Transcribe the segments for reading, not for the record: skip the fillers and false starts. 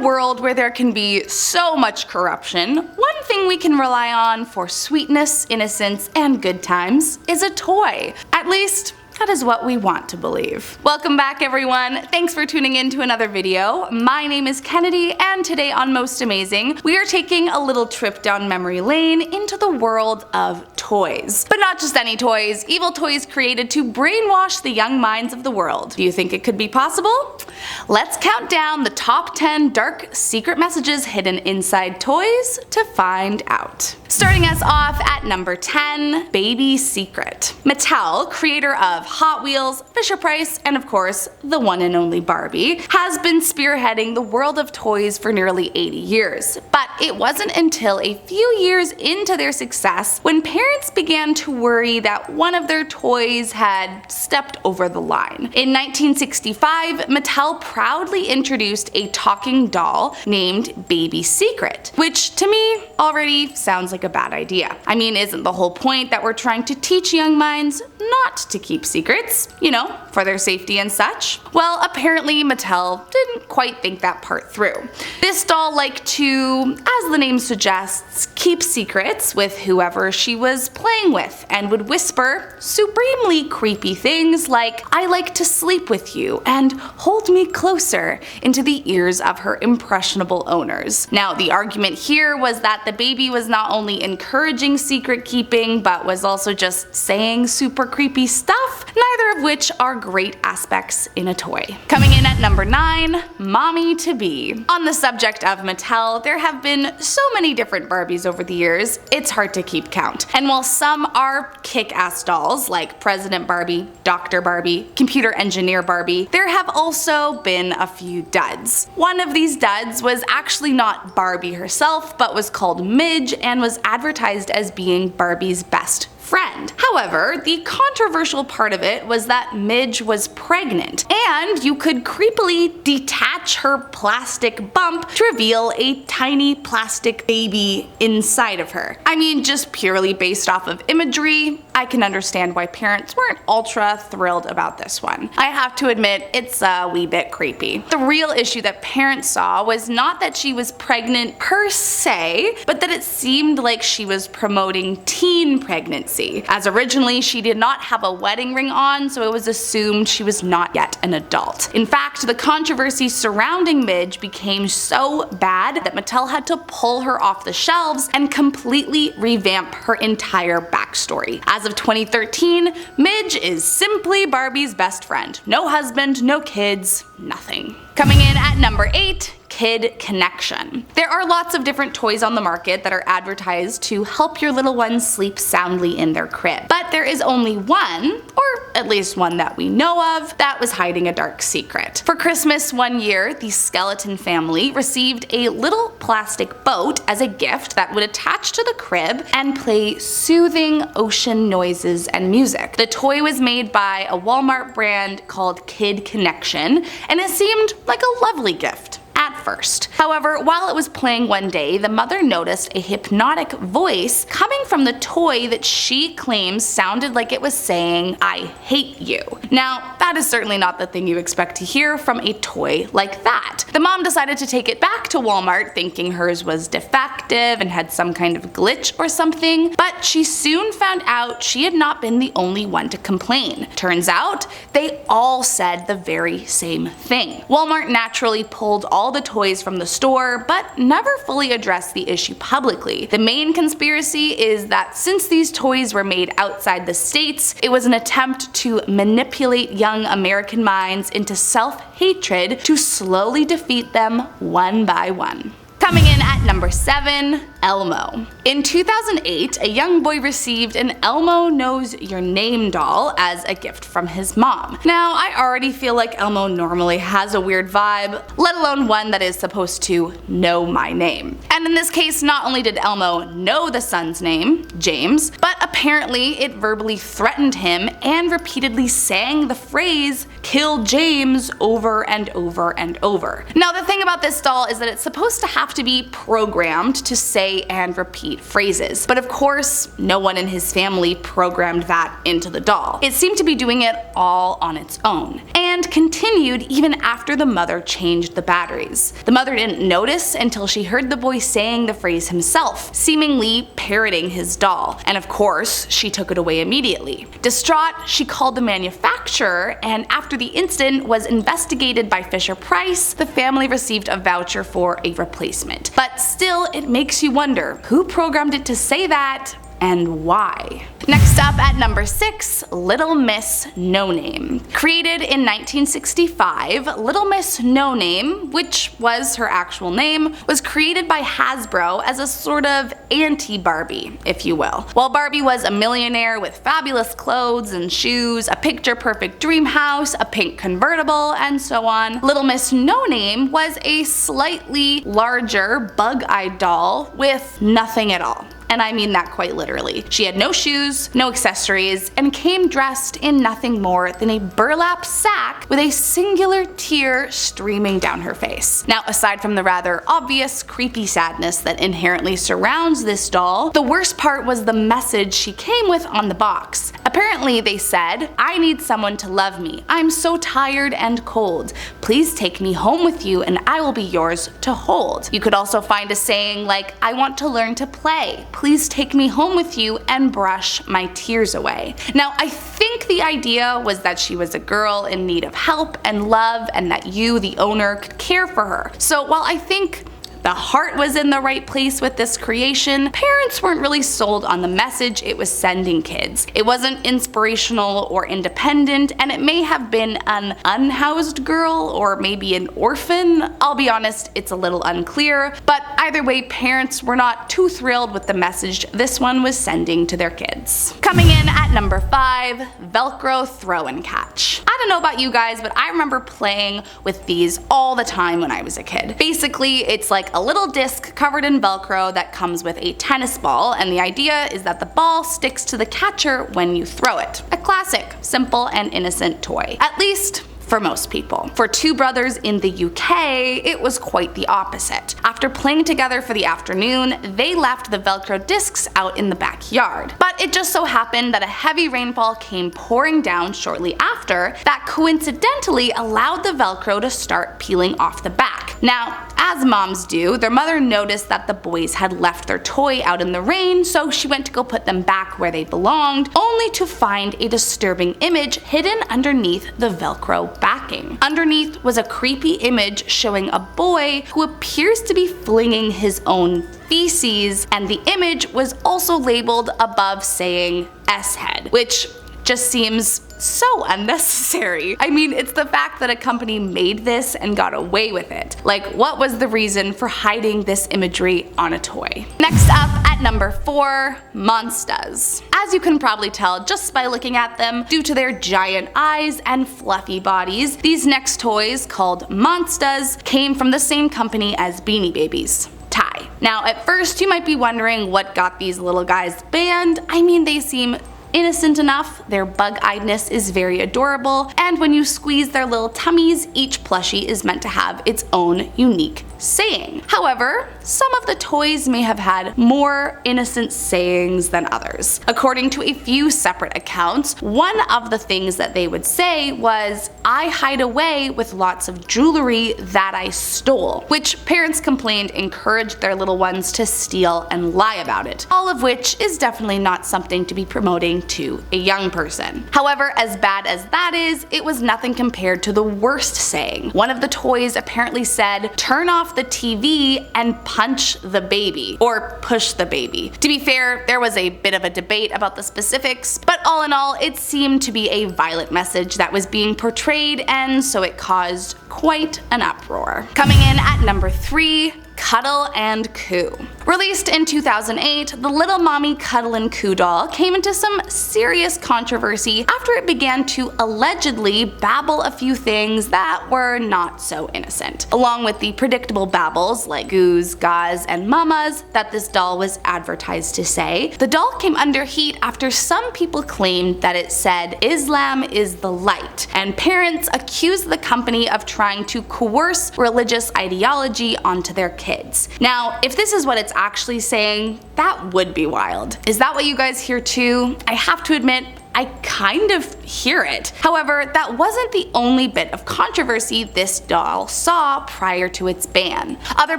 world where there can be so much corruption, one thing we can rely on for sweetness, innocence, and good times is a toy. At least, that is what we want to believe. Welcome back, everyone. Thanks for tuning in to another video. My name is Kennedy, and today on Most Amazing, we are taking a little trip down memory lane into the world of toys. But not just any toys, evil toys created to brainwash the young minds of the world. Do you think it could be possible? Let's count down the top 10 dark secret messages hidden inside toys to find out. Starting us off at number 10, Baby Secret. Mattel, creator of Hot Wheels, Fisher-Price, and of course, the one and only Barbie, has been spearheading the world of toys for nearly 80 years. But it wasn't until a few years into their success when parents began to worry that one of their toys had stepped over the line. In 1965, Mattel proudly introduced a talking doll named Baby Secret, which to me already sounds like a bad idea. I mean, isn't the whole point that we're trying to teach young minds not to keep secrets, you know, for their safety and such? Well, apparently Mattel didn't quite think that part through. This doll liked to, as the name suggests, keep secrets with whoever she was playing with, and would whisper supremely creepy things like, "I like to sleep with you," and "hold me closer," into the ears of her impressionable owners. Now, the argument here was that the baby was not only encouraging secret keeping, but was also just saying super creepy stuff, neither of which are great aspects in a toy. Coming in at number 9, Mommy to Be. On the subject of Mattel, there have been so many different Barbies over the years, it's hard to keep count. And while some are kick-ass dolls, like President Barbie, Dr. Barbie, Computer Engineer Barbie, there have also been a few duds. One of these duds was actually not Barbie herself, but was called Midge and was advertised as being Barbie's best friend. However, the controversial part of it was that Midge was pregnant, and you could creepily detach her plastic bump to reveal a tiny plastic baby inside of her. I mean, just purely based off of imagery, I can understand why parents weren't ultra thrilled about this one. I have to admit, it's a wee bit creepy. The real issue that parents saw was not that she was pregnant per se, but that it seemed like she was promoting teen pregnancy, as originally she did not have a wedding ring on, so it was assumed she was not yet an adult. In fact, the controversy surrounding Midge became so bad that Mattel had to pull her off the shelves and completely revamp her entire backstory. As of 2013, Midge is simply Barbie's best friend. No husband, no kids, nothing. Coming in at number 8, Kid Connection. There are lots of different toys on the market that are advertised to help your little ones sleep soundly in their crib. But there is only one, or at least one that we know of, that was hiding a dark secret. For Christmas one year, the Skeleton family received a little plastic boat as a gift that would attach to the crib and play soothing ocean noises and music. The toy was made by a Walmart brand called Kid Connection, and it seemed like a lovely gift at first. However, while it was playing one day, the mother noticed a hypnotic voice coming from the toy that she claims sounded like it was saying, "I hate you." Now, that is certainly not the thing you expect to hear from a toy like that. The mom decided to take it back to Walmart thinking hers was defective and had some kind of glitch or something, but she soon found out she had not been the only one to complain. Turns out, they all said the very same thing. Walmart naturally pulled all the toys from the store, but never fully addressed the issue publicly. The main conspiracy is that since these toys were made outside the States, it was an attempt to manipulate young American minds into self-hatred to slowly defeat them one by one. Coming in at number 7, Elmo. In 2008, a young boy received an Elmo Knows Your Name doll as a gift from his mom. Now, I already feel like Elmo normally has a weird vibe, let alone one that is supposed to know my name. And in this case, not only did Elmo know the son's name, James, but apparently it verbally threatened him and repeatedly sang the phrase, kill James over and over and over. Now the thing about this doll is that it's supposed to have to be programmed to say and repeat phrases, but of course no one in his family programmed that into the doll. It seemed to be doing it all on its own, and continued even after the mother changed the batteries. The mother didn't notice until she heard the boy saying the phrase himself, seemingly parroting his doll, and of course she took it away immediately. Distraught, she called the manufacturer, and after the incident was investigated by Fisher-Price, the family received a voucher for a replacement. But still, it makes you wonder, who programmed it to say that and why? Next up at number 6, Little Miss No Name. Created in 1965, Little Miss No Name, which was her actual name, was created by Hasbro as a sort of anti-Barbie, if you will. While Barbie was a millionaire with fabulous clothes and shoes, a picture-perfect dream house, a pink convertible, and so on, Little Miss No Name was a slightly larger, bug-eyed doll with nothing at all. And I mean that quite literally. She had no shoes, no accessories, and came dressed in nothing more than a burlap sack with a singular tear streaming down her face. Now, aside from the rather obvious creepy sadness that inherently surrounds this doll, the worst part was the message she came with on the box. Apparently they said, "I need someone to love me. I'm so tired and cold. Please take me home with you and I will be yours to hold." You could also find a saying like, "I want to learn to play. Please take me home with you and brush my tears away." Now, I think the idea was that she was a girl in need of help and love, and that you, the owner, could care for her. So while I think the heart was in the right place with this creation, parents weren't really sold on the message it was sending kids. It wasn't inspirational or independent, and it may have been an unhoused girl or maybe an orphan. I'll be honest, it's a little unclear, but either way, parents were not too thrilled with the message this one was sending to their kids. Coming in at number 5, Velcro Throw and Catch. I don't know about you guys, but I remember playing with these all the time when I was a kid. Basically, it's like a little disc covered in Velcro that comes with a tennis ball, and the idea is that the ball sticks to the catcher when you throw it. A classic, simple and innocent toy. At least for most people. For two brothers in the UK, it was quite the opposite. After playing together for the afternoon, they left the Velcro discs out in the backyard. But it just so happened that a heavy rainfall came pouring down shortly after that coincidentally allowed the Velcro to start peeling off the back. Now, as moms do, their mother noticed that the boys had left their toy out in the rain, so she went to go put them back where they belonged, only to find a disturbing image hidden underneath the Velcro backing. Underneath was a creepy image showing a boy who appears to be flinging his own feces, and the image was also labeled above saying S-head, which just seems so unnecessary. I mean, it's the fact that a company made this and got away with it. Like, what was the reason for hiding this imagery on a toy? Next up at number 4, Monstaz. As you can probably tell just by looking at them, due to their giant eyes and fluffy bodies, these next toys, called Monstaz, came from the same company as Beanie Babies. Ty. Now, at first you might be wondering what got these little guys banned. I mean, they seem innocent enough, their bug-eyedness is very adorable, and when you squeeze their little tummies, each plushie is meant to have its own unique saying. However, some of the toys may have had more innocent sayings than others. According to a few separate accounts, one of the things that they would say was, "I hide away with lots of jewelry that I stole," which parents complained encouraged their little ones to steal and lie about it, all of which is definitely not something to be promoting to a young person. However, as bad as that is, it was nothing compared to the worst saying. One of the toys apparently said, "Turn off the TV and punch the baby," or push the baby. To be fair, there was a bit of a debate about the specifics, but all in all, it seemed to be a violent message that was being portrayed, and so it caused quite an uproar. Coming in at number 3, Cuddle and Coo. Released in 2008, the Little Mommy Cuddle and Coo doll came into some serious controversy after it began to allegedly babble a few things that were not so innocent, along with the predictable babbles like goos, ga's, and mamas that this doll was advertised to say. The doll came under heat after some people claimed that it said Islam is the light, and parents accused the company of trying to coerce religious ideology onto their kids. Now, if this is what it's actually saying, that would be wild. Is that what you guys hear too? I have to admit, I kind of hear it. However, that wasn't the only bit of controversy this doll saw prior to its ban. Other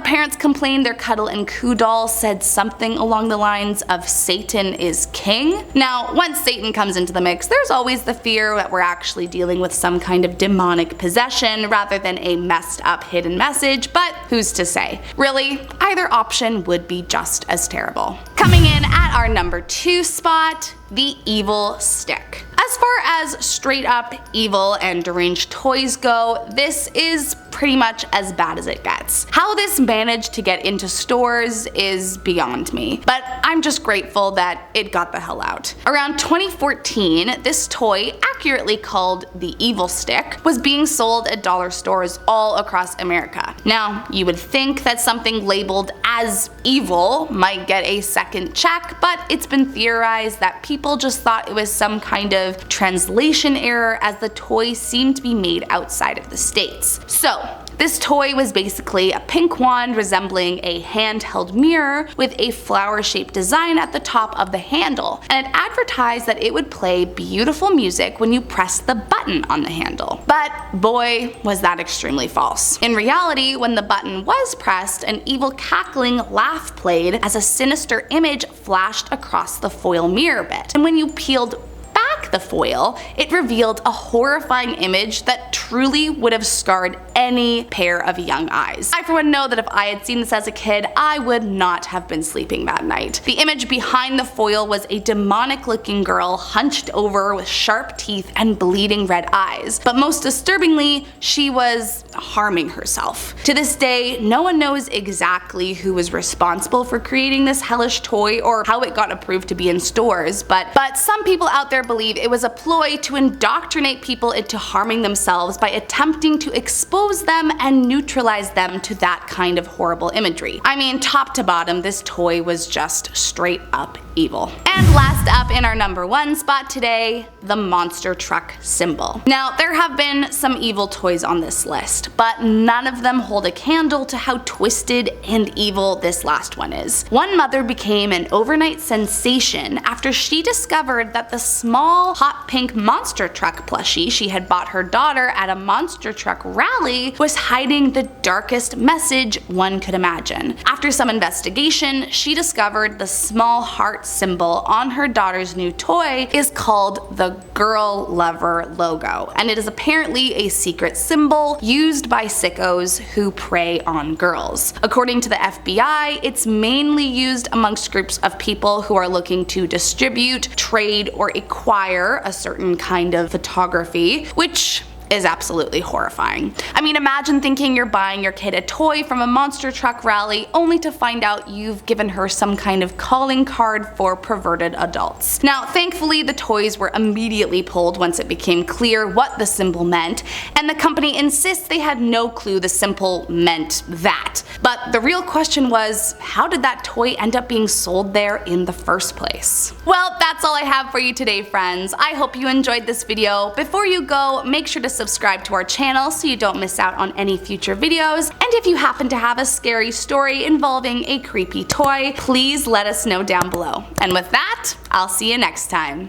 parents complained their Cuddle and Coo doll said something along the lines of Satan is king. Now, once Satan comes into the mix, there's always the fear that we're actually dealing with some kind of demonic possession rather than a messed up hidden message, but who's to say? Really, either option would be just as terrible. Coming in at our number 2 spot, the evil stick. As far as straight up evil and deranged toys go, this is pretty much as bad as it gets. How this managed to get into stores is beyond me, but I'm just grateful that it got the hell out. Around 2014, this toy, accurately called the evil stick, was being sold at dollar stores all across America. Now, you would think that something labeled as evil might get a second check, but it's been theorized that people just thought it was some kind of translation error as the toy seemed to be made outside of the States. So, this toy was basically a pink wand resembling a handheld mirror with a flower-shaped design at the top of the handle, and it advertised that it would play beautiful music when you pressed the button on the handle. But boy, was that extremely false. In reality, when the button was pressed, an evil cackling laugh played as a sinister image flashed across the foil mirror bit. And when you peeled back the foil, it revealed a horrifying image that truly would have scarred any pair of young eyes. I for one know that if I had seen this as a kid, I would not have been sleeping that night. The image behind the foil was a demonic looking girl hunched over with sharp teeth and bleeding red eyes, but most disturbingly, she was harming herself. To this day, no one knows exactly who was responsible for creating this hellish toy or how it got approved to be in stores, but some people out there believe it was a ploy to indoctrinate people into harming themselves by attempting to expose them and neutralize them to that kind of horrible imagery. I mean, top to bottom, this toy was just straight up evil. And last up in our number 1 spot today, the monster truck symbol. Now, there have been some evil toys on this list, but none of them hold a candle to how twisted and evil this last one is. One mother became an overnight sensation after she discovered that the small hot pink monster truck plushie she had bought her daughter at a monster truck rally was hiding the darkest message one could imagine. After some investigation, she discovered the small heart symbol on her daughter's new toy is called the Girl Lover logo, and it is apparently a secret symbol used by sickos who prey on girls. According to the FBI, it's mainly used amongst groups of people who are looking to distribute, trade, or acquire a certain kind of photography, which is absolutely horrifying. I mean, imagine thinking you're buying your kid a toy from a monster truck rally only to find out you've given her some kind of calling card for perverted adults. Now, thankfully, the toys were immediately pulled once it became clear what the symbol meant, and the company insists they had no clue the symbol meant that. But the real question was, how did that toy end up being sold there in the first place? Well, that's all I have for you today, friends. I hope you enjoyed this video. Before you go, make sure to subscribe to our channel so you don't miss out on any future videos, and if you happen to have a scary story involving a creepy toy, please let us know down below. And with that, I'll see you next time.